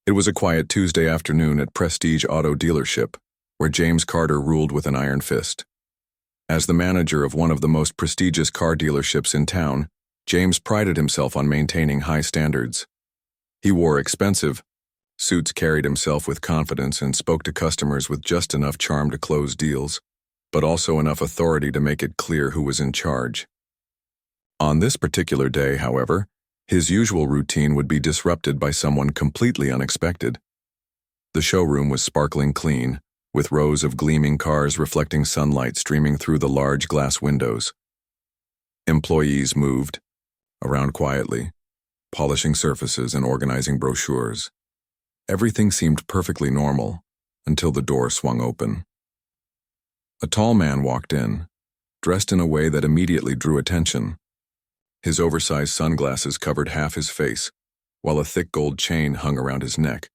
It was a quiet Tuesday afternoon at Prestige Auto Dealership, where James Carter ruled with an iron fist. As the manager of one of the most prestigious car dealerships in town, James prided himself on maintaining high standards. He wore expensive suits, carried himself with confidence, and spoke to customers with just enough charm to close deals, but also enough authority to make it clear who was in charge. On this particular day, however, his usual routine would be disrupted by someone completely unexpected. The showroom was sparkling clean, with rows of gleaming cars reflecting sunlight streaming through the large glass windows. Employees moved around quietly, polishing surfaces and organizing brochures. Everything seemed perfectly normal until the door swung open. A tall man walked in, dressed in a way that immediately drew attention. His oversized sunglasses covered half his face, while a thick gold chain hung around his neck.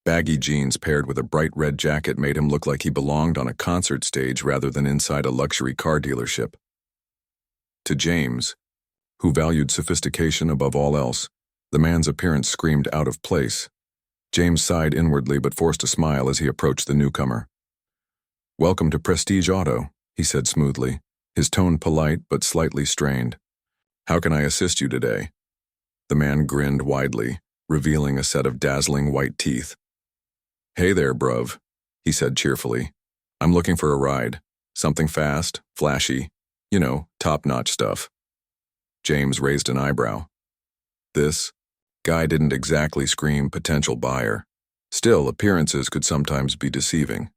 Baggy jeans paired with a bright red jacket made him look like he belonged on a concert stage rather than inside a luxury car dealership. To James, who valued sophistication above all else, the man's appearance screamed out of place. James sighed inwardly but forced a smile as he approached the newcomer. "Welcome to Prestige Auto," he said smoothly, his tone polite but slightly strained. "How can I assist you today?" The man grinned widely, revealing a set of dazzling white teeth. "Hey there, bruv," he said cheerfully. "I'm looking for a ride. Something fast, flashy, top-notch stuff." James raised an eyebrow. This guy didn't exactly scream potential buyer. Still, appearances could sometimes be deceiving.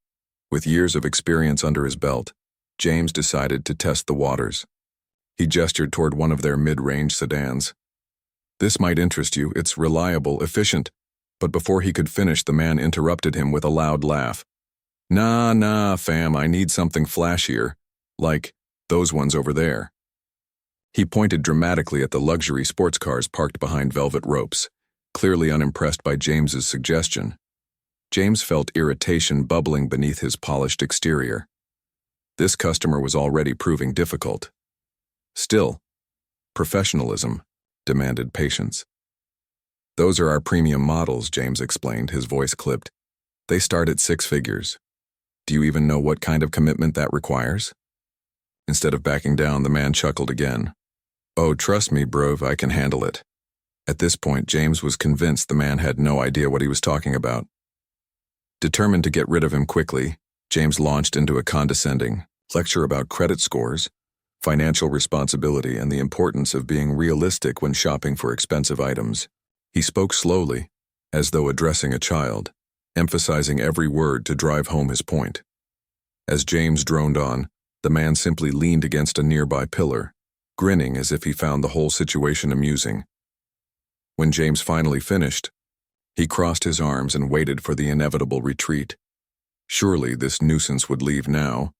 With years of experience under his belt, James decided to test the waters. He gestured toward one of their mid-range sedans. "This might interest you. It's reliable, efficient." But before he could finish, the man interrupted him with a loud laugh. Nah, fam, I need something flashier, like those ones over there." He pointed dramatically at the luxury sports cars parked behind velvet ropes, clearly unimpressed by James's suggestion. James felt irritation bubbling beneath his polished exterior. This customer was already proving difficult. Still, professionalism demanded patience. "Those are our premium models," James explained, his voice clipped. "They start at 6 figures. Do you even know what kind of commitment that requires?" Instead of backing down, the man chuckled again. "Oh, trust me, bruv, I can handle it." At this point, James was convinced the man had no idea what he was talking about. Determined to get rid of him quickly, James launched into a condescending lecture about credit scores, financial responsibility, and the importance of being realistic when shopping for expensive items. He spoke slowly, as though addressing a child, emphasizing every word to drive home his point. As James droned on, the man simply leaned against a nearby pillar, grinning as if he found the whole situation amusing. When James finally finished, he crossed his arms and waited for the inevitable retreat. Surely this nuisance would leave now,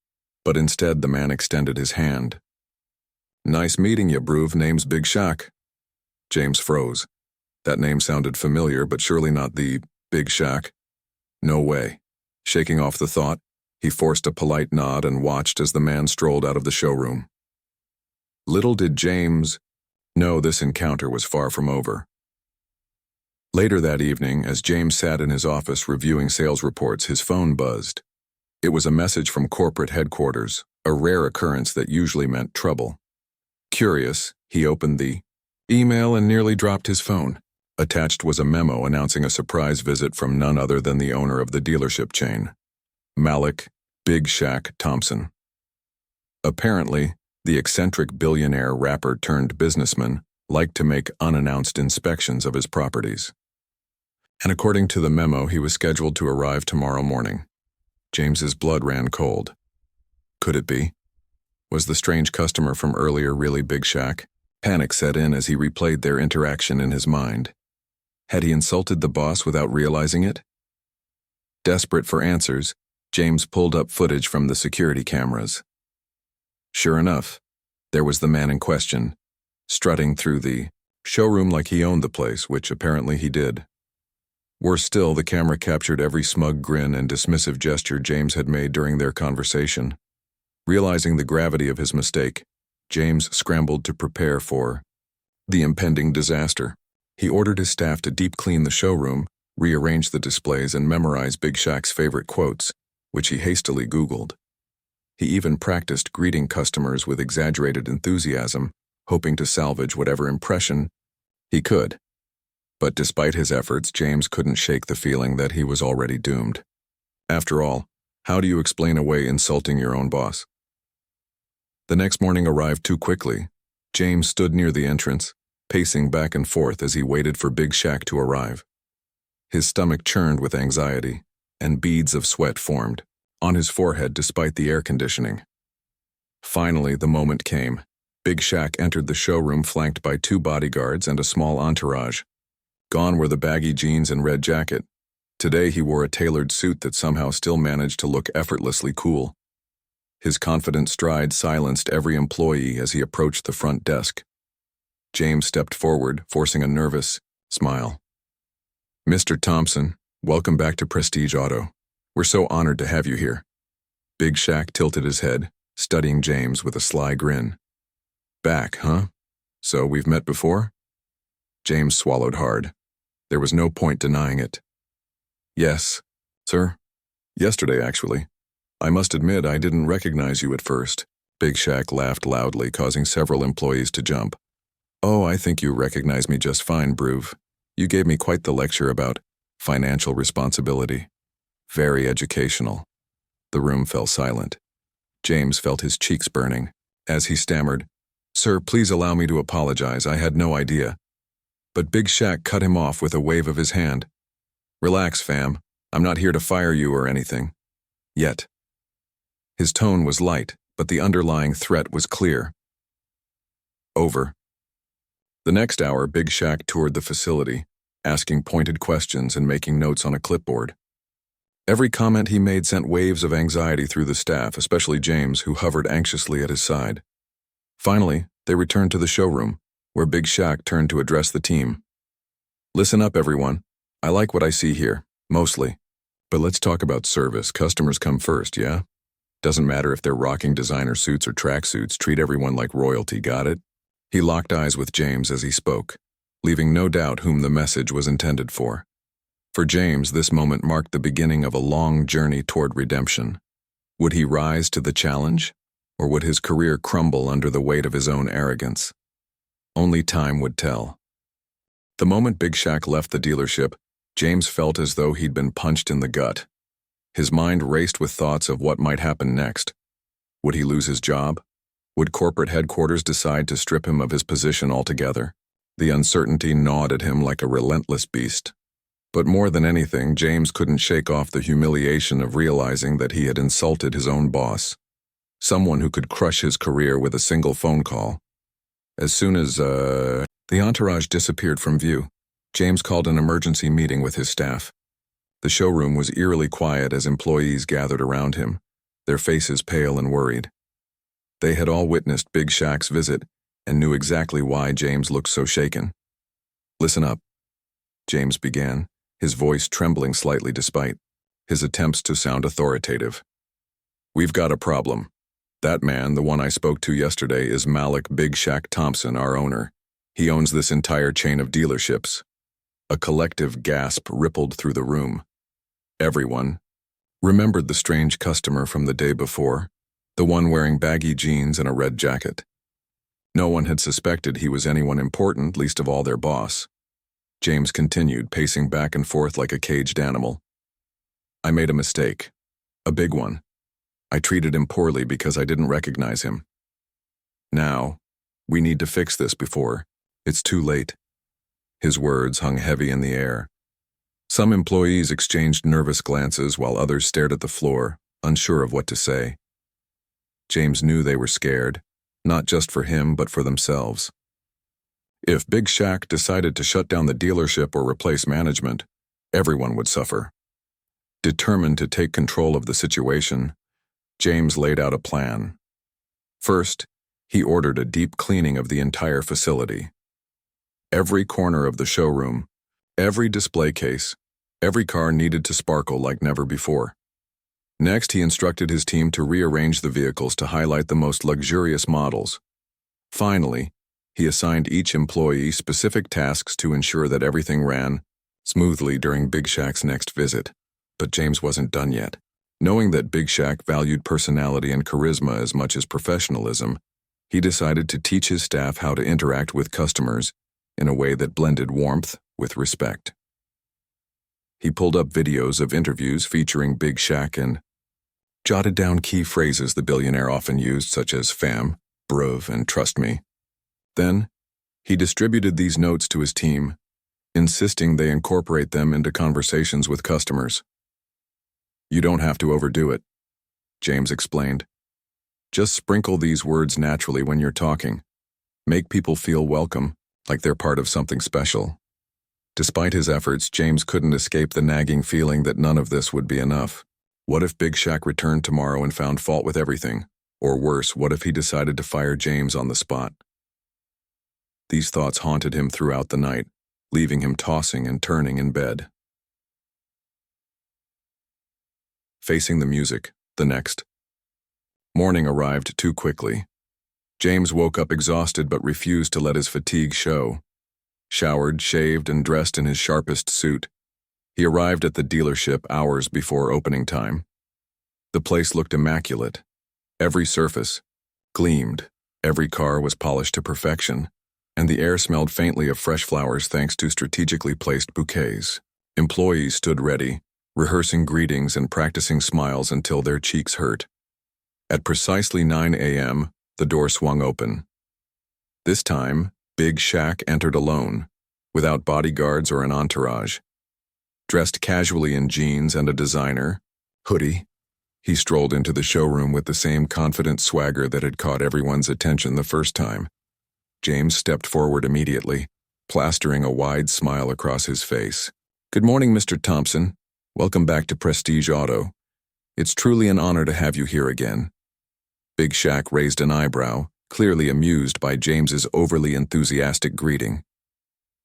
but instead the man extended his hand. "Nice meeting you, bruv. Name's Big Shaq." James froze. That name sounded familiar, but surely not the Big Shaq. No way. Shaking off the thought, he forced a polite nod and watched as the man strolled out of the showroom. Little did James know this encounter was far from over. Later that evening, as James sat in his office reviewing sales reports, his phone buzzed. It was a message from corporate headquarters, a rare occurrence that usually meant trouble. Curious, he opened the email and nearly dropped his phone. Attached was a memo announcing a surprise visit from none other than the owner of the dealership chain, Malik Big Shaq Thompson. Apparently, the eccentric billionaire rapper turned businessman liked to make unannounced inspections of his properties. And according to the memo, he was scheduled to arrive tomorrow morning. James's blood ran cold. Could it be? Was the strange customer from earlier really Big Shaq? Panic set in as he replayed their interaction in his mind. Had he insulted the boss without realizing it? Desperate for answers, James pulled up footage from the security cameras. Sure enough, there was the man in question, strutting through the showroom like he owned the place, which apparently he did. Worse still, the camera captured every smug grin and dismissive gesture James had made during their conversation. Realizing the gravity of his mistake, James scrambled to prepare for the impending disaster. He ordered his staff to deep clean the showroom, rearrange the displays, and memorize Big Shaq's favorite quotes, which he hastily Googled. He even practiced greeting customers with exaggerated enthusiasm, hoping to salvage whatever impression he could. But despite his efforts, James couldn't shake the feeling that he was already doomed. After all, how do you explain away insulting your own boss? The next morning arrived too quickly. James stood near the entrance, pacing back and forth as he waited for Big Shaq to arrive. His stomach churned with anxiety, and beads of sweat formed on his forehead despite the air conditioning. Finally, the moment came. Big Shaq entered the showroom flanked by 2 bodyguards and a small entourage. Gone were the baggy jeans and red jacket. Today he wore a tailored suit that somehow still managed to look effortlessly cool. His confident stride silenced every employee as he approached the front desk. James stepped forward, forcing a nervous smile. "Mr. Thompson, welcome back to Prestige Auto. We're so honored to have you here." Big Shaq tilted his head, studying James with a sly grin. "Back, huh? So we've met before?" James swallowed hard. There was no point denying it. "Yes, sir. Yesterday, actually. I must admit I didn't recognize you at first." Big Shaq laughed loudly, causing several employees to jump. "Oh, I think you recognize me just fine, Bruve. You gave me quite the lecture about financial responsibility. Very educational." The room fell silent. James felt his cheeks burning. As he stammered, "Sir, please allow me to apologize. I had no idea." But Big Shaq cut him off with a wave of his hand. "Relax, fam. I'm not here to fire you or anything. Yet." His tone was light, but the underlying threat was clear. Over. The next hour, Big Shaq toured the facility, asking pointed questions and making notes on a clipboard. Every comment he made sent waves of anxiety through the staff, especially James, who hovered anxiously at his side. Finally, they returned to the showroom, where Big Shaq turned to address the team. "Listen up, everyone. I like what I see here, mostly. But let's talk about service. Customers come first, yeah? Doesn't matter if they're rocking designer suits or tracksuits, treat everyone like royalty, got it?" He locked eyes with James as he spoke, leaving no doubt whom the message was intended for. For James, this moment marked the beginning of a long journey toward redemption. Would he rise to the challenge, or would his career crumble under the weight of his own arrogance? Only time would tell. The moment Big Shaq left the dealership, James felt as though he'd been punched in the gut. His mind raced with thoughts of what might happen next. Would he lose his job? Would corporate headquarters decide to strip him of his position altogether? The uncertainty gnawed at him like a relentless beast. But more than anything, James couldn't shake off the humiliation of realizing that he had insulted his own boss. Someone who could crush his career with a single phone call. As soon as, the entourage disappeared from view, James called an emergency meeting with his staff. The showroom was eerily quiet as employees gathered around him, their faces pale and worried. They had all witnessed Big Shaq's visit and knew exactly why James looked so shaken. "Listen up," James began, his voice trembling slightly despite his attempts to sound authoritative. "We've got a problem. That man, the one I spoke to yesterday, is Malik Big Shaq Thompson, our owner. He owns this entire chain of dealerships." A collective gasp rippled through the room. Everyone remembered the strange customer from the day before, the one wearing baggy jeans and a red jacket. No one had suspected he was anyone important, least of all their boss. James continued, pacing back and forth like a caged animal. "I made a mistake. A big one. I treated him poorly because I didn't recognize him. Now, we need to fix this before it's too late." His words hung heavy in the air. Some employees exchanged nervous glances while others stared at the floor, unsure of what to say. James knew they were scared, not just for him but for themselves. If Big Shaq decided to shut down the dealership or replace management, everyone would suffer. Determined to take control of the situation, James laid out a plan. First, he ordered a deep cleaning of the entire facility. Every corner of the showroom, every display case, every car needed to sparkle like never before. Next, he instructed his team to rearrange the vehicles to highlight the most luxurious models. Finally, he assigned each employee specific tasks to ensure that everything ran smoothly during Big Shaq's next visit, but James wasn't done yet. Knowing that Big Shaq valued personality and charisma as much as professionalism, he decided to teach his staff how to interact with customers in a way that blended warmth with respect. He pulled up videos of interviews featuring Big Shaq and jotted down key phrases the billionaire often used, such as fam, bruv, and trust me. Then, he distributed these notes to his team, insisting they incorporate them into conversations with customers. "You don't have to overdo it," James explained. "Just sprinkle these words naturally when you're talking. Make people feel welcome, like they're part of something special." Despite his efforts, James couldn't escape the nagging feeling that none of this would be enough. What if Big Shaq returned tomorrow and found fault with everything? Or worse, what if he decided to fire James on the spot? These thoughts haunted him throughout the night, leaving him tossing and turning in bed. Facing the music, the next. Morning arrived too quickly. James woke up exhausted but refused to let his fatigue show. Showered, shaved, and dressed in his sharpest suit, he arrived at the dealership hours before opening time. The place looked immaculate. Every surface gleamed, every car was polished to perfection, and the air smelled faintly of fresh flowers thanks to strategically placed bouquets. Employees stood ready, rehearsing greetings and practicing smiles until their cheeks hurt. At precisely 9 a.m., the door swung open. This time, Big Shaq entered alone, without bodyguards or an entourage. Dressed casually in jeans and a designer hoodie, he strolled into the showroom with the same confident swagger that had caught everyone's attention the first time. James stepped forward immediately, plastering a wide smile across his face. "Good morning, Mr. Thompson. Welcome back to Prestige Auto. It's truly an honor to have you here again." Big Shaq raised an eyebrow, clearly amused by James's overly enthusiastic greeting.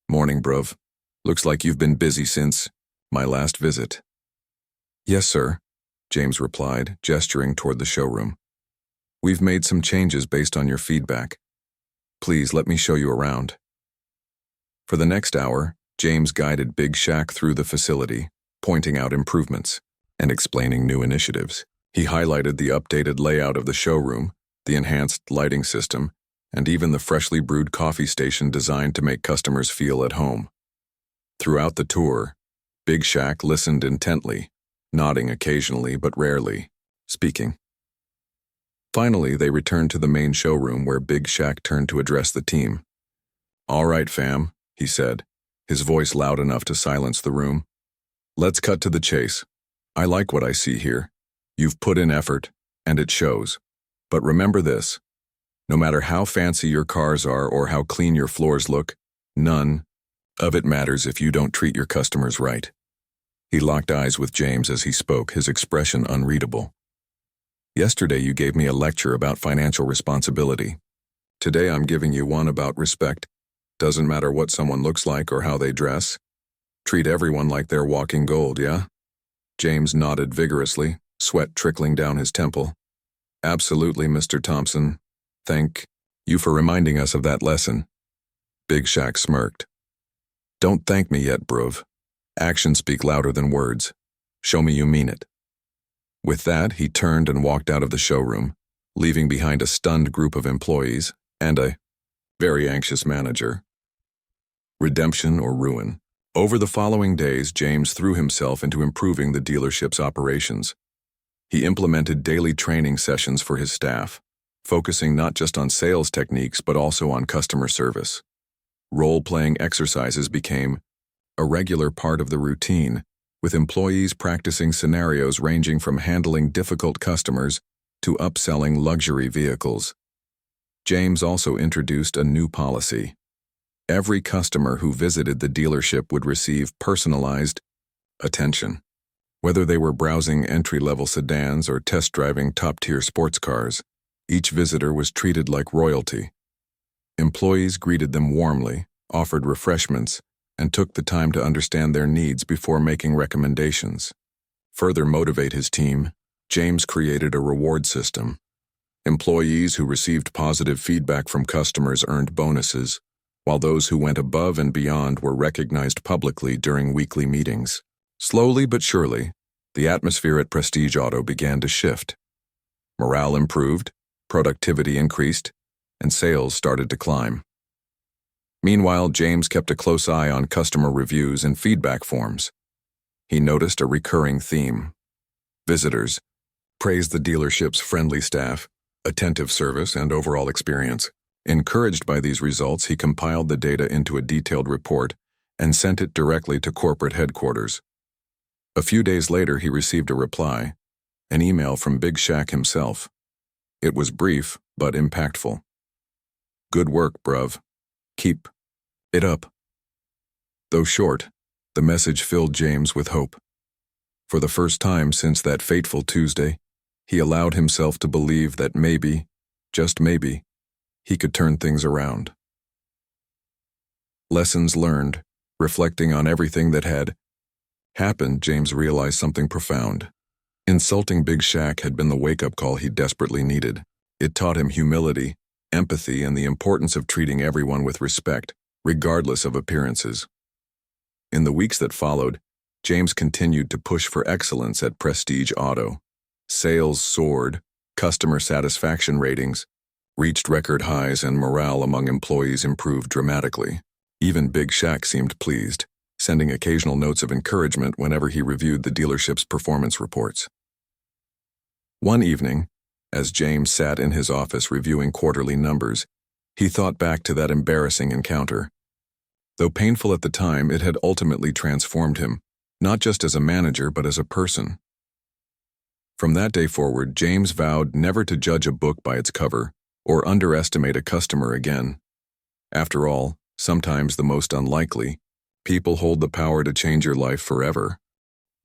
"Morning, bruv. Looks like you've been busy since my last visit." "Yes, sir," James replied, gesturing toward the showroom. "We've made some changes based on your feedback. Please let me show you around." For the next hour, James guided Big Shaq through the facility, pointing out improvements and explaining new initiatives. He highlighted the updated layout of the showroom, the enhanced lighting system, and even the freshly brewed coffee station designed to make customers feel at home. Throughout the tour, Big Shaq listened intently, nodding occasionally but rarely speaking. Finally, they returned to the main showroom where Big Shaq turned to address the team. "All right, fam," he said, his voice loud enough to silence the room. "Let's cut to the chase. I like what I see here. You've put in effort, and it shows. But remember this, no matter how fancy your cars are or how clean your floors look, none of it matters if you don't treat your customers right." He locked eyes with James as he spoke, his expression unreadable. "Yesterday you gave me a lecture about financial responsibility. Today I'm giving you one about respect. Doesn't matter what someone looks like or how they dress. Treat everyone like they're walking gold, yeah?" James nodded vigorously, sweat trickling down his temple. "Absolutely, Mr. Thompson. Thank you for reminding us of that lesson." Big Shaq smirked. "Don't thank me yet, bruv. Actions speak louder than words. Show me you mean it." With that, he turned and walked out of the showroom, leaving behind a stunned group of employees and a very anxious manager. Redemption or ruin. Over the following days, James threw himself into improving the dealership's operations. He implemented daily training sessions for his staff, focusing not just on sales techniques but also on customer service. Role-playing exercises became a regular part of the routine, with employees practicing scenarios ranging from handling difficult customers to upselling luxury vehicles. James also introduced a new policy. Every customer who visited the dealership would receive personalized attention. Whether they were browsing entry-level sedans or test-driving top-tier sports cars, each visitor was treated like royalty. Employees greeted them warmly, offered refreshments, and took the time to understand their needs before making recommendations. Further motivate his team, James created a reward system. Employees who received positive feedback from customers earned bonuses, while those who went above and beyond were recognized publicly during weekly meetings. Slowly but surely, the atmosphere at Prestige Auto began to shift. Morale improved, productivity increased, and sales started to climb. Meanwhile, James kept a close eye on customer reviews and feedback forms. He noticed a recurring theme. Visitors praised the dealership's friendly staff, attentive service, and overall experience. Encouraged by these results, he compiled the data into a detailed report and sent it directly to corporate headquarters. A few days later, he received a reply, an email from Big Shaq himself. It was brief, but impactful. "Good work, bruv. Keep it up." Though short, the message filled James with hope. For the first time since that fateful Tuesday, he allowed himself to believe that maybe, just maybe, he could turn things around. Lessons learned. Reflecting on everything that had happened, James realized something profound. Insulting Big Shaq had been the wake-up call he desperately needed. It taught him humility, empathy, and the importance of treating everyone with respect, regardless of appearances. In the weeks that followed, James continued to push for excellence at Prestige Auto. Sales soared, customer satisfaction ratings reached record highs, and morale among employees improved dramatically. Even Big Shaq seemed pleased, sending occasional notes of encouragement whenever he reviewed the dealership's performance reports. One evening, as James sat in his office reviewing quarterly numbers, he thought back to that embarrassing encounter. Though painful at the time, it had ultimately transformed him, not just as a manager but as a person. From that day forward, James vowed never to judge a book by its cover or underestimate a customer again. After all, sometimes the most unlikely people hold the power to change your life forever.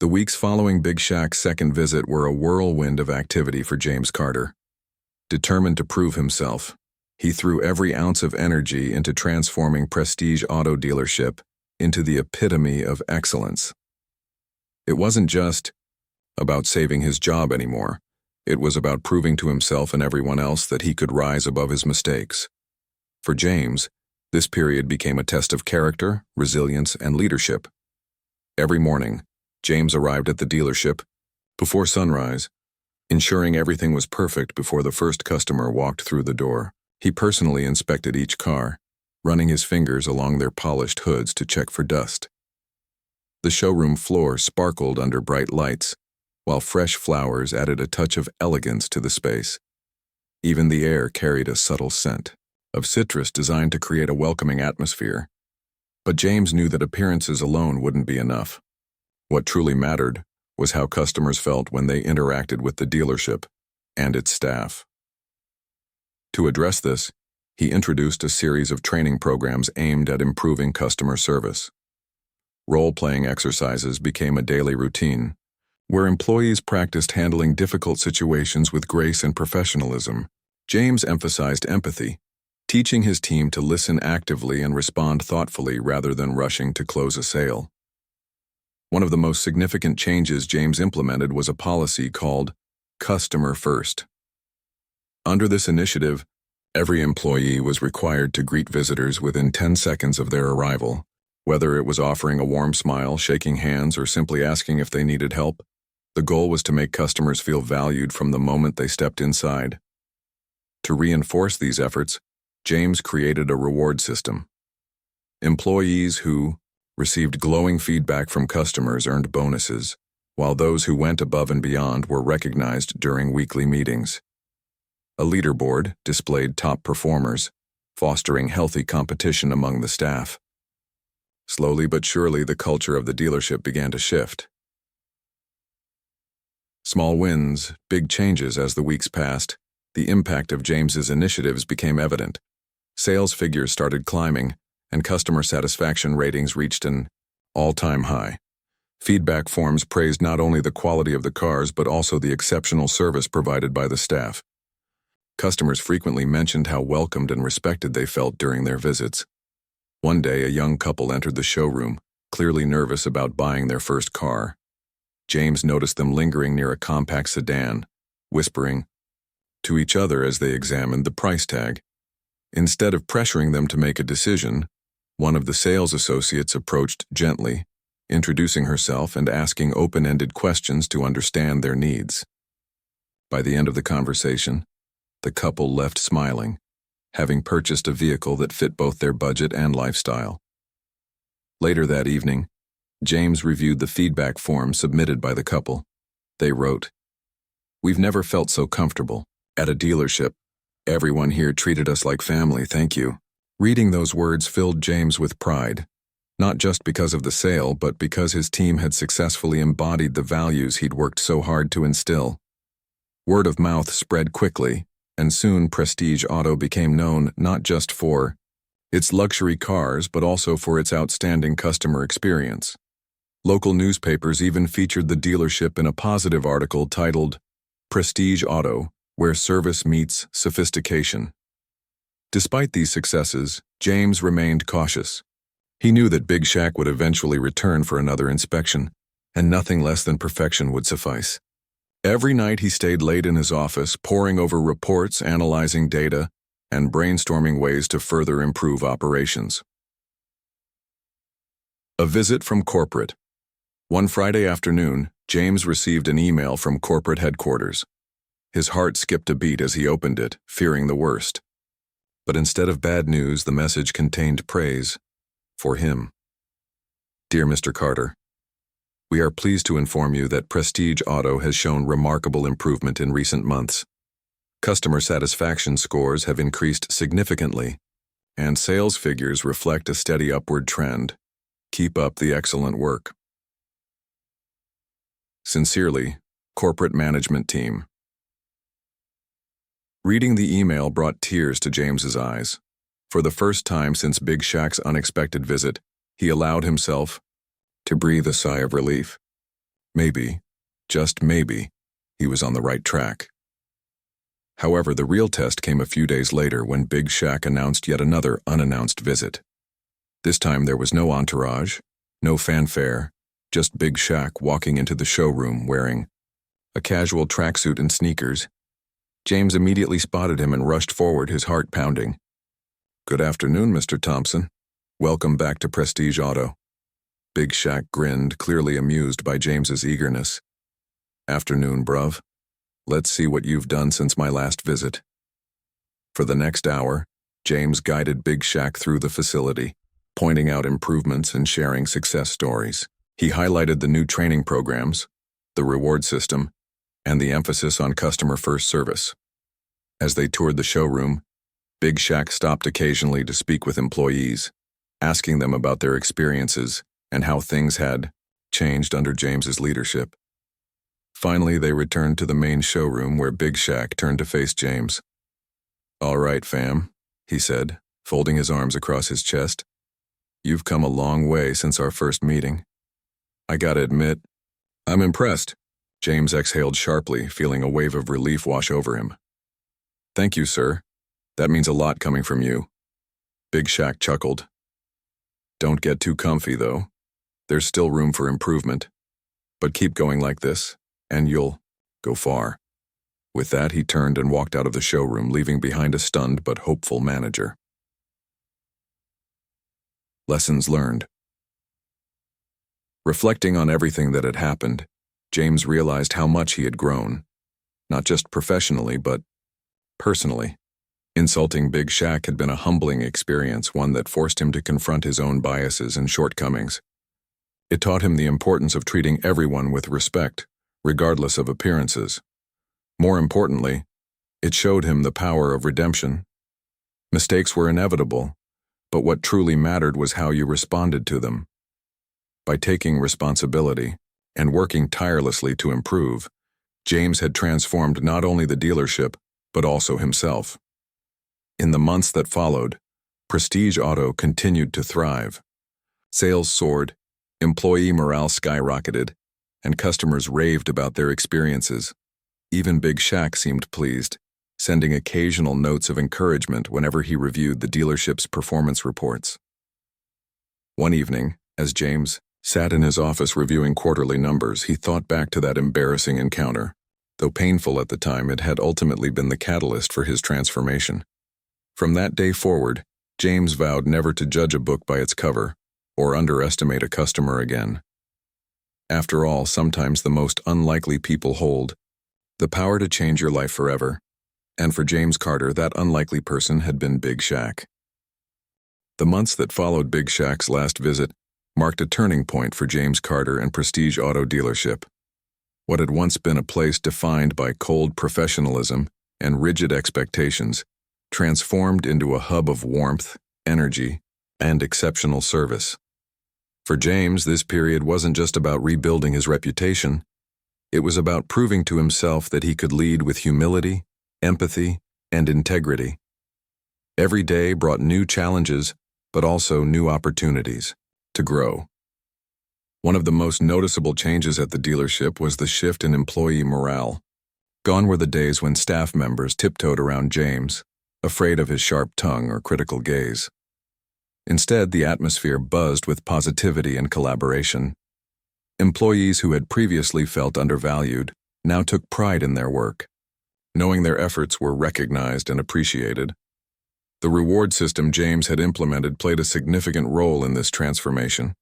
The weeks following Big Shaq's second visit were a whirlwind of activity for James Carter. Determined to prove himself, he threw every ounce of energy into transforming Prestige Auto Dealership into the epitome of excellence. It wasn't just about saving his job anymore. It was about proving to himself and everyone else that he could rise above his mistakes. For James, this period became a test of character, resilience, and leadership. Every morning, James arrived at the dealership before sunrise, ensuring everything was perfect before the first customer walked through the door. He personally inspected each car, running his fingers along their polished hoods to check for dust. The showroom floor sparkled under bright lights, while fresh flowers added a touch of elegance to the space. Even the air carried a subtle scent of citrus designed to create a welcoming atmosphere. But James knew that appearances alone wouldn't be enough. What truly mattered was how customers felt when they interacted with the dealership and its staff. To address this, he introduced a series of training programs aimed at improving customer service. Role-playing exercises became a daily routine, where employees practiced handling difficult situations with grace and professionalism. James emphasized empathy, teaching his team to listen actively and respond thoughtfully rather than rushing to close a sale. One of the most significant changes James implemented was a policy called Customer First. Under this initiative, every employee was required to greet visitors within 10 seconds of their arrival, whether it was offering a warm smile, shaking hands, or simply asking if they needed help. The goal was to make customers feel valued from the moment they stepped inside. To reinforce these efforts, James created a reward system. Employees who received glowing feedback from customers earned bonuses, while those who went above and beyond were recognized during weekly meetings. A leaderboard displayed top performers, fostering healthy competition among the staff. Slowly but surely, the culture of the dealership began to shift. Small wins, big changes as the weeks passed. The impact of James's initiatives became evident. Sales figures started climbing, and customer satisfaction ratings reached an all-time high. Feedback forms praised not only the quality of the cars but also the exceptional service provided by the staff. Customers frequently mentioned how welcomed and respected they felt during their visits. One day, a young couple entered the showroom, clearly nervous about buying their first car. James noticed them lingering near a compact sedan, whispering to each other as they examined the price tag. Instead of pressuring them to make a decision, one of the sales associates approached gently, introducing herself and asking open-ended questions to understand their needs. By the end of the conversation, the couple left smiling, having purchased a vehicle that fit both their budget and lifestyle. Later that evening, James reviewed the feedback form submitted by the couple. They wrote, "We've never felt so comfortable. At a dealership, everyone here treated us like family, thank you." Reading those words filled James with pride, not just because of the sale, but because his team had successfully embodied the values he'd worked so hard to instill. Word of mouth spread quickly, and soon Prestige Auto became known not just for its luxury cars, but also for its outstanding customer experience. Local newspapers even featured the dealership in a positive article titled, "Prestige Auto, Where Service Meets Sophistication." Despite these successes, James remained cautious. He knew that Big Shaq would eventually return for another inspection, and nothing less than perfection would suffice. Every night he stayed late in his office, poring over reports, analyzing data, and brainstorming ways to further improve operations. A visit from corporate. One Friday afternoon, James received an email from corporate headquarters. His heart skipped a beat as he opened it, fearing the worst. But instead of bad news, the message contained praise for him. "Dear Mr. Carter, we are pleased to inform you that Prestige Auto has shown remarkable improvement in recent months. Customer satisfaction scores have increased significantly, and sales figures reflect a steady upward trend. Keep up the excellent work. Sincerely, Corporate Management Team." Reading the email brought tears to James's eyes. For the first time since Big Shaq's unexpected visit, he allowed himself to breathe a sigh of relief. Maybe, just maybe, he was on the right track. However, the real test came a few days later when Big Shaq announced yet another unannounced visit. This time there was no entourage, no fanfare, just Big Shaq walking into the showroom wearing a casual tracksuit and sneakers. James immediately spotted him and rushed forward, his heart pounding. "Good afternoon, Mr. Thompson. Welcome back to Prestige Auto." Big Shaq grinned, clearly amused by James's eagerness. "Afternoon, bruv. Let's see what you've done since my last visit." For the next hour, James guided Big Shaq through the facility, pointing out improvements and sharing success stories. He highlighted the new training programs, the reward system, and the emphasis on customer-first service. As they toured the showroom, Big Shaq stopped occasionally to speak with employees, asking them about their experiences and how things had changed under James's leadership. Finally, they returned to the main showroom where Big Shaq turned to face James. "All right, fam," he said, folding his arms across his chest. "You've come a long way since our first meeting. I gotta admit, I'm impressed." James exhaled sharply, feeling a wave of relief wash over him. "Thank you, sir. That means a lot coming from you." Big Shaq chuckled. "Don't get too comfy, though. There's still room for improvement. But keep going like this, and you'll go far." With that, he turned and walked out of the showroom, leaving behind a stunned but hopeful manager. Lessons learned. Reflecting on everything that had happened, James realized how much he had grown, not just professionally, but personally. Insulting Big Shaq had been a humbling experience, one that forced him to confront his own biases and shortcomings. It taught him the importance of treating everyone with respect, regardless of appearances. More importantly, it showed him the power of redemption. Mistakes were inevitable, but what truly mattered was how you responded to them. By taking responsibility and working tirelessly to improve, James had transformed not only the dealership, but also himself. In the months that followed, Prestige Auto continued to thrive. Sales soared, employee morale skyrocketed, and customers raved about their experiences. Even Big Shaq seemed pleased, sending occasional notes of encouragement whenever he reviewed the dealership's performance reports. One evening, as James sat in his office reviewing quarterly numbers, he thought back to that embarrassing encounter. Though painful at the time, it had ultimately been the catalyst for his transformation. From that day forward, James vowed never to judge a book by its cover or underestimate a customer again. After all, sometimes the most unlikely people hold the power to change your life forever. And for James Carter, that unlikely person had been Big Shaq. The months that followed Big Shaq's last visit marked a turning point for James Carter and Prestige Auto Dealership. What had once been a place defined by cold professionalism and rigid expectations transformed into a hub of warmth, energy, and exceptional service. For James, this period wasn't just about rebuilding his reputation. It was about proving to himself that he could lead with humility, empathy, and integrity. Every day brought new challenges, but also new opportunities to grow. One of the most noticeable changes at the dealership was the shift in employee morale. Gone were the days when staff members tiptoed around James, afraid of his sharp tongue or critical gaze. Instead, the atmosphere buzzed with positivity and collaboration. Employees who had previously felt undervalued now took pride in their work, knowing their efforts were recognized and appreciated. The reward system James had implemented played a significant role in this transformation.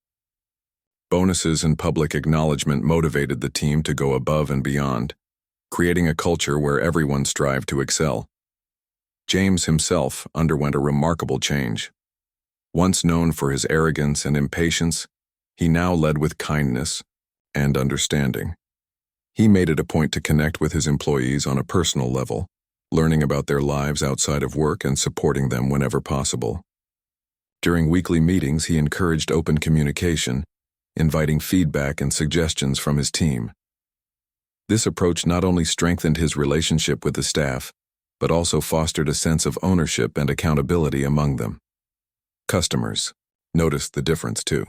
Bonuses and public acknowledgement motivated the team to go above and beyond, creating a culture where everyone strived to excel. James himself underwent a remarkable change. Once known for his arrogance and impatience, he now led with kindness and understanding. He made it a point to connect with his employees on a personal level, learning about their lives outside of work and supporting them whenever possible. During weekly meetings, he encouraged open communication, inviting feedback and suggestions from his team. This approach not only strengthened his relationship with the staff, but also fostered a sense of ownership and accountability among them. Customers noticed the difference too.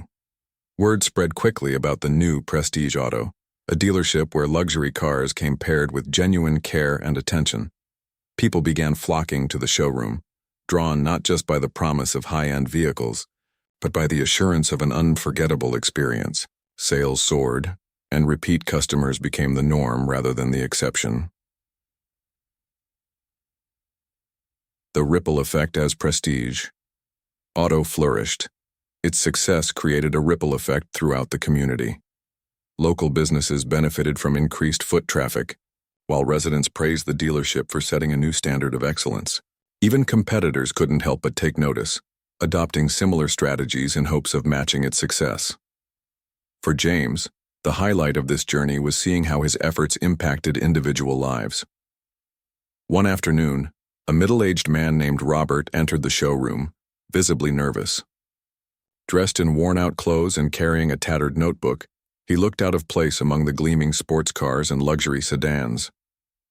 Word spread quickly about the new Prestige Auto, a dealership where luxury cars came paired with genuine care and attention. People began flocking to the showroom, drawn not just by the promise of high-end vehicles, but by the assurance of an unforgettable experience. Sales soared, and repeat customers became the norm rather than the exception. The ripple effect as Prestige Auto flourished. Its success created a ripple effect throughout the community. Local businesses benefited from increased foot traffic, while residents praised the dealership for setting a new standard of excellence. Even competitors couldn't help but take notice, adopting similar strategies in hopes of matching its success. For James, the highlight of this journey was seeing how his efforts impacted individual lives. One afternoon, a middle-aged man named Robert entered the showroom, visibly nervous. Dressed in worn-out clothes and carrying a tattered notebook, he looked out of place among the gleaming sports cars and luxury sedans.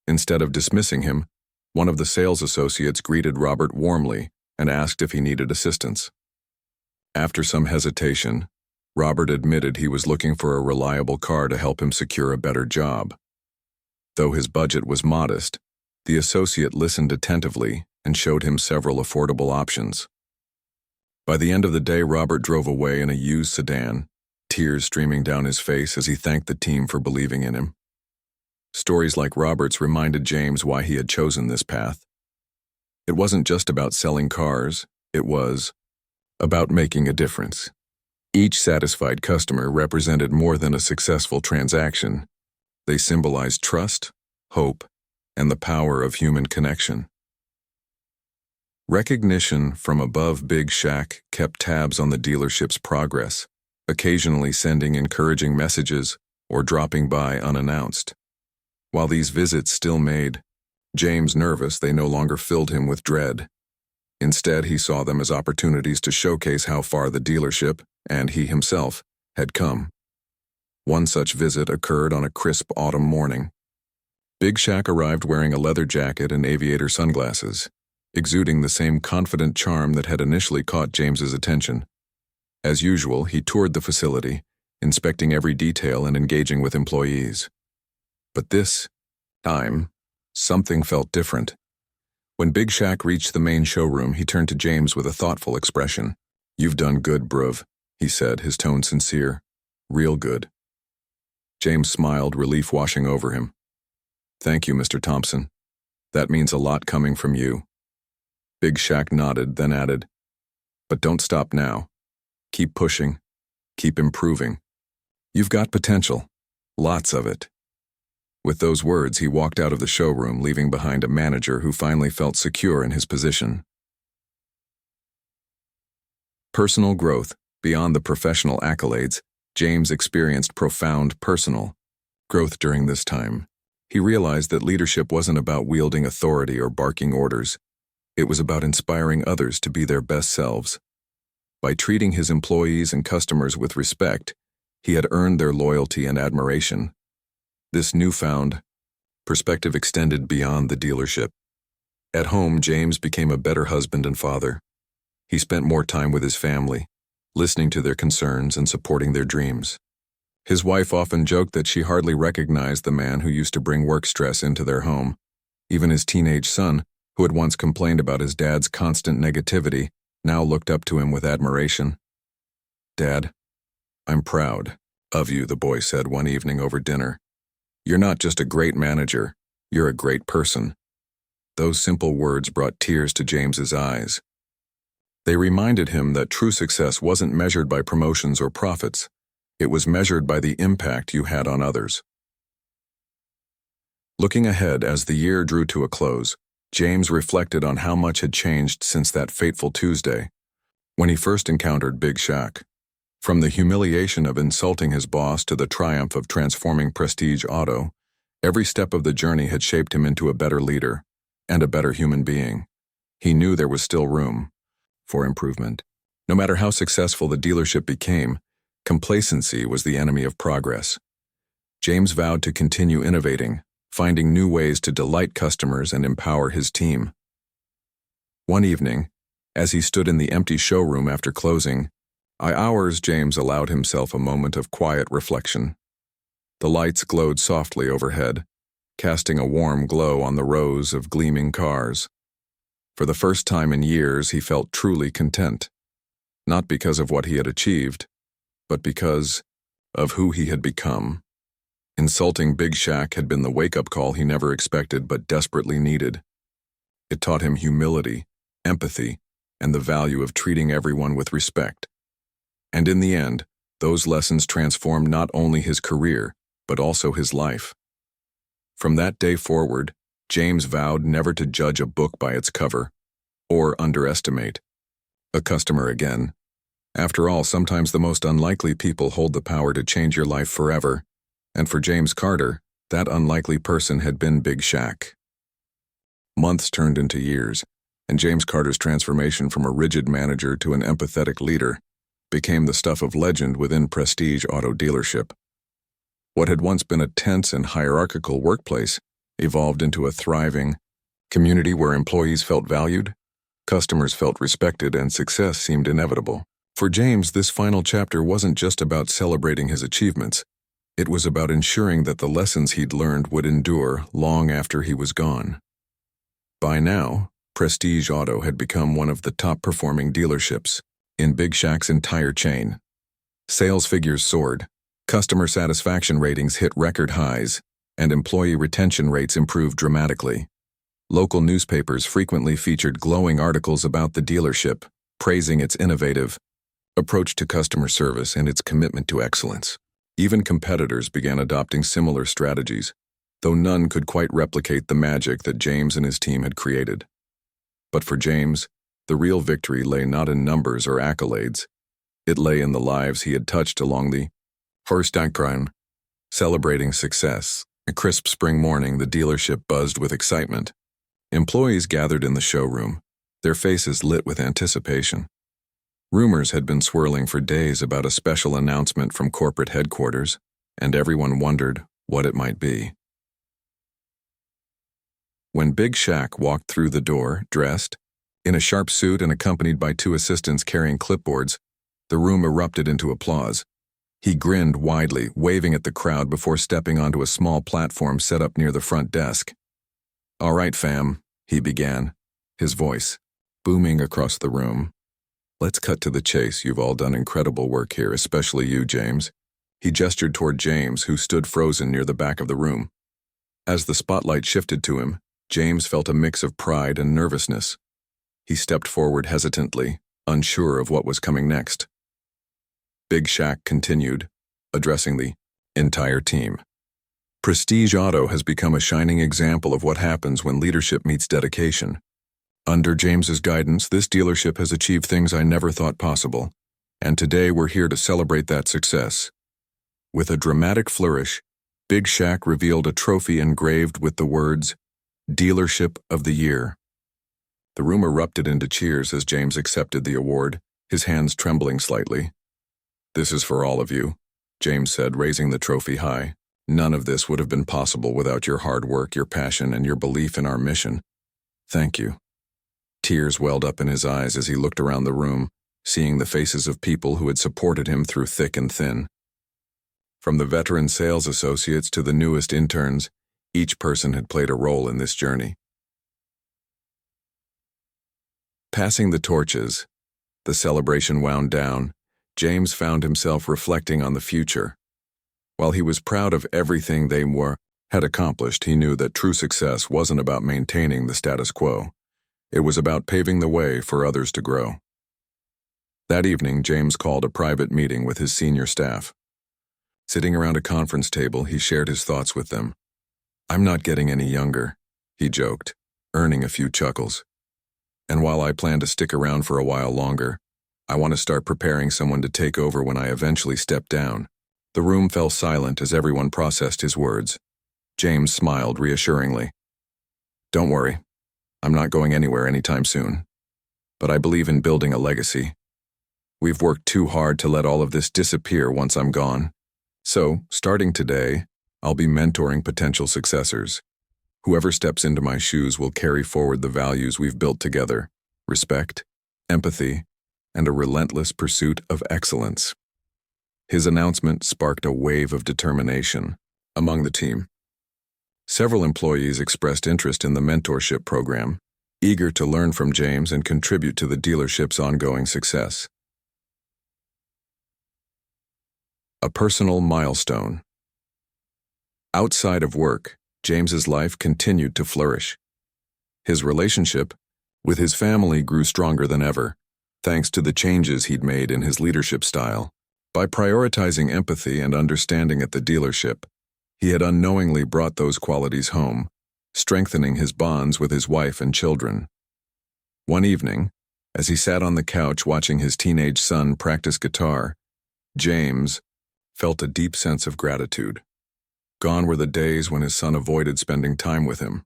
Instead of dismissing him, one of the sales associates greeted Robert warmly and asked if he needed assistance. After some hesitation, Robert admitted he was looking for a reliable car to help him secure a better job. Though his budget was modest, the associate listened attentively and showed him several affordable options. By the end of the day, Robert drove away in a used sedan, tears streaming down his face as he thanked the team for believing in him. Stories like Robert's reminded James why he had chosen this path. It wasn't just about selling cars, it was about making a difference. Each satisfied customer represented more than a successful transaction. They symbolized trust, hope, and the power of human connection. Recognition from above Big Shaq kept tabs on the dealership's progress, occasionally sending encouraging messages or dropping by unannounced. While these visits still made James nervous, they no longer filled him with dread. Instead, he saw them as opportunities to showcase how far the dealership, and he himself, had come. One such visit occurred on a crisp autumn morning. Big Shaq arrived wearing a leather jacket and aviator sunglasses, exuding the same confident charm that had initially caught James's attention. As usual, he toured the facility, inspecting every detail and engaging with employees. But this time, something felt different. When Big Shaq reached the main showroom, he turned to James with a thoughtful expression. "You've done good, bruv," he said, his tone sincere. "Real good." James smiled, relief washing over him. "Thank you, Mr. Thompson. That means a lot coming from you." Big Shaq nodded, then added, "But don't stop now. Keep pushing. Keep improving. You've got potential. Lots of it." With those words, he walked out of the showroom, leaving behind a manager who finally felt secure in his position. Personal growth. Beyond the professional accolades, James experienced profound personal growth during this time. He realized that leadership wasn't about wielding authority or barking orders. It was about inspiring others to be their best selves. By treating his employees and customers with respect, he had earned their loyalty and admiration. This newfound perspective extended beyond the dealership. At home, James became a better husband and father. He spent more time with his family, listening to their concerns and supporting their dreams. His wife often joked that she hardly recognized the man who used to bring work stress into their home. Even his teenage son, who had once complained about his dad's constant negativity, now looked up to him with admiration. "Dad, I'm proud of you," the boy said one evening over dinner. "You're not just a great manager, you're a great person." Those simple words brought tears to James's eyes. They reminded him that true success wasn't measured by promotions or profits. It was measured by the impact you had on others. Looking ahead as the year drew to a close, James reflected on how much had changed since that fateful Tuesday, when he first encountered Big Shaq. From the humiliation of insulting his boss to the triumph of transforming Prestige Auto, every step of the journey had shaped him into a better leader and a better human being. He knew there was still room for improvement. No matter how successful the dealership became, complacency was the enemy of progress. James vowed to continue innovating, finding new ways to delight customers and empower his team. One evening, as he stood in the empty showroom after closing hours, James allowed himself a moment of quiet reflection. The lights glowed softly overhead, casting a warm glow on the rows of gleaming cars. For the first time in years, he felt truly content, not because of what he had achieved, but because of who he had become. Insulting Big Shaq had been the wake-up call he never expected but desperately needed. It taught him humility, empathy, and the value of treating everyone with respect. And in the end, those lessons transformed not only his career, but also his life. From that day forward, James vowed never to judge a book by its cover, or underestimate a customer again. After all, sometimes the most unlikely people hold the power to change your life forever, and for James Carter, that unlikely person had been Big Shaq. Months turned into years, and James Carter's transformation from a rigid manager to an empathetic leader became the stuff of legend within Prestige Auto Dealership. What had once been a tense and hierarchical workplace evolved into a thriving community where employees felt valued, customers felt respected, and success seemed inevitable. For James, this final chapter wasn't just about celebrating his achievements. It was about ensuring that the lessons he'd learned would endure long after he was gone. By now, Prestige Auto had become one of the top-performing dealerships in Big Shaq's entire chain. Sales figures soared, customer satisfaction ratings hit record highs, and employee retention rates improved dramatically. Local newspapers frequently featured glowing articles about the dealership, praising its innovative approach to customer service and its commitment to excellence. Even competitors began adopting similar strategies, though none could quite replicate the magic that James and his team had created. But for James, the real victory lay not in numbers or accolades. It lay in the lives he had touched along the first acronym. Celebrating success. A crisp spring morning, the dealership buzzed with excitement. Employees gathered in the showroom, their faces lit with anticipation. Rumors had been swirling for days about a special announcement from corporate headquarters, and everyone wondered what it might be. When Big Shaq walked through the door, dressed in a sharp suit and accompanied by two assistants carrying clipboards, the room erupted into applause. He grinned widely, waving at the crowd before stepping onto a small platform set up near the front desk. "All right, fam," he began, his voice booming across the room. "Let's cut to the chase. You've all done incredible work here, especially you, James." He gestured toward James, who stood frozen near the back of the room. As the spotlight shifted to him, James felt a mix of pride and nervousness. He stepped forward hesitantly, unsure of what was coming next. Big Shaq continued, addressing the entire team. Prestige Auto has become a shining example of what happens when leadership meets dedication. Under James's guidance, this dealership has achieved things I never thought possible, and today we're here to celebrate that success. With a dramatic flourish, Big Shaq revealed a trophy engraved with the words, Dealership of the Year. The room erupted into cheers as James accepted the award, his hands trembling slightly. "This is for all of you," James said, raising the trophy high. "None of this would have been possible without your hard work, your passion, and your belief in our mission. Thank you." Tears welled up in his eyes as he looked around the room, seeing the faces of people who had supported him through thick and thin. From the veteran sales associates to the newest interns, each person had played a role in this journey. Passing the torches, the celebration wound down. James found himself reflecting on the future. While he was proud of everything they had accomplished, he knew that true success wasn't about maintaining the status quo. It was about paving the way for others to grow. That evening, James called a private meeting with his senior staff. Sitting around a conference table, he shared his thoughts with them. "I'm not getting any younger," he joked, earning a few chuckles. "And while I plan to stick around for a while longer, I want to start preparing someone to take over when I eventually step down." The room fell silent as everyone processed his words. James smiled reassuringly. "Don't worry, I'm not going anywhere anytime soon. But I believe in building a legacy. We've worked too hard to let all of this disappear once I'm gone. So, starting today, I'll be mentoring potential successors. Whoever steps into my shoes will carry forward the values we've built together: respect, empathy, and a relentless pursuit of excellence." His announcement sparked a wave of determination among the team. Several employees expressed interest in the mentorship program, eager to learn from James and contribute to the dealership's ongoing success. A personal milestone. Outside of work, James's life continued to flourish. His relationship with his family grew stronger than ever, thanks to the changes he'd made in his leadership style. By prioritizing empathy and understanding at the dealership, he had unknowingly brought those qualities home, strengthening his bonds with his wife and children. One evening, as he sat on the couch watching his teenage son practice guitar, James felt a deep sense of gratitude. Gone were the days when his son avoided spending time with him.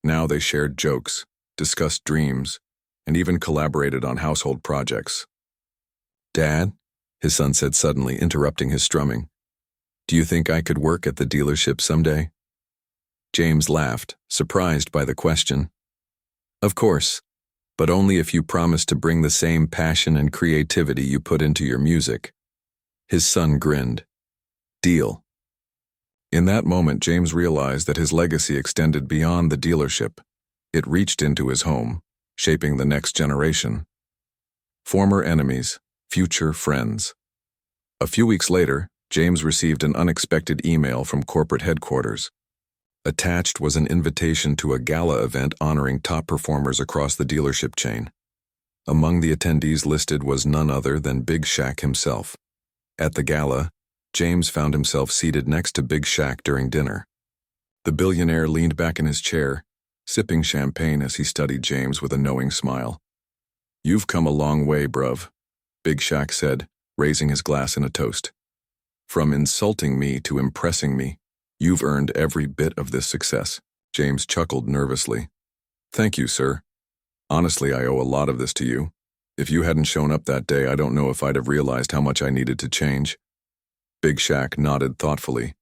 Now they shared jokes, discussed dreams, and even collaborated on household projects. "Dad," his son said suddenly, interrupting his strumming, "do you think I could work at the dealership someday?" James laughed, surprised by the question. "Of course, but only if you promise to bring the same passion and creativity you put into your music." His son grinned. "Deal." In that moment, James realized that his legacy extended beyond the dealership. It reached into his home, shaping the next generation. Former enemies, future friends. A few weeks later, James received an unexpected email from corporate headquarters. Attached was an invitation to a gala event honoring top performers across the dealership chain. Among the attendees listed was none other than Big Shaq himself. At the gala, James found himself seated next to Big Shaq during dinner. The billionaire leaned back in his chair, sipping champagne as he studied James with a knowing smile. "You've come a long way, bruv," Big Shaq said, raising his glass in a toast. "From insulting me to impressing me, you've earned every bit of this success." James chuckled nervously. "Thank you, sir. Honestly, I owe a lot of this to you. If you hadn't shown up that day, I don't know if I'd have realized how much I needed to change." Big Shaq nodded thoughtfully.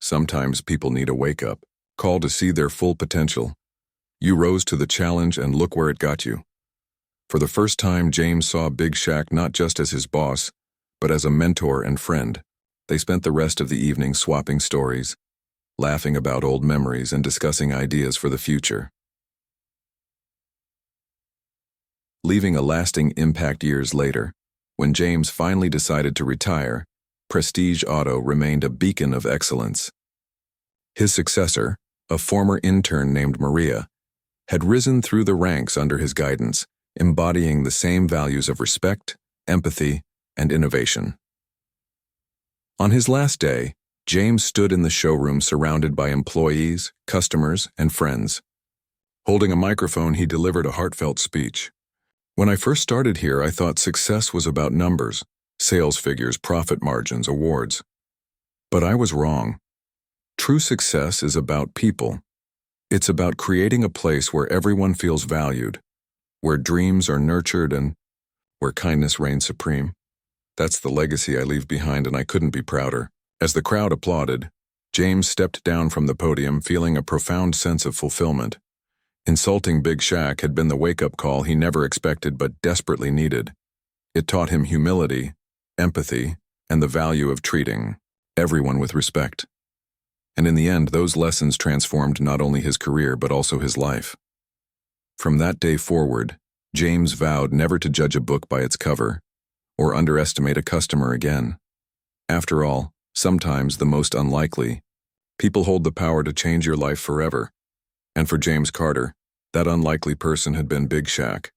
"Sometimes people need a wake-up call to see their full potential. You rose to the challenge and look where it got you." For the first time, James saw Big Shaq not just as his boss, but as a mentor and friend. They spent the rest of the evening swapping stories, laughing about old memories and discussing ideas for the future. Leaving a lasting impact years later, when James finally decided to retire, Prestige Auto remained a beacon of excellence. His successor, a former intern named Maria, had risen through the ranks under his guidance, embodying the same values of respect, empathy, and innovation. On his last day, James stood in the showroom surrounded by employees, customers, and friends. Holding a microphone, he delivered a heartfelt speech. "When I first started here, I thought success was about numbers, sales figures, profit margins, awards. But I was wrong. True success is about people. It's about creating a place where everyone feels valued, where dreams are nurtured, and where kindness reigns supreme. That's the legacy I leave behind, and I couldn't be prouder." As the crowd applauded, James stepped down from the podium feeling a profound sense of fulfillment. Insulting Big Shaq had been the wake-up call he never expected but desperately needed. It taught him humility, empathy, and the value of treating everyone with respect. And in the end, those lessons transformed not only his career but also his life. From that day forward, James vowed never to judge a book by its cover or underestimate a customer again. After all, sometimes the most unlikely people hold the power to change your life forever. And for James Carter, that unlikely person had been Big Shaq.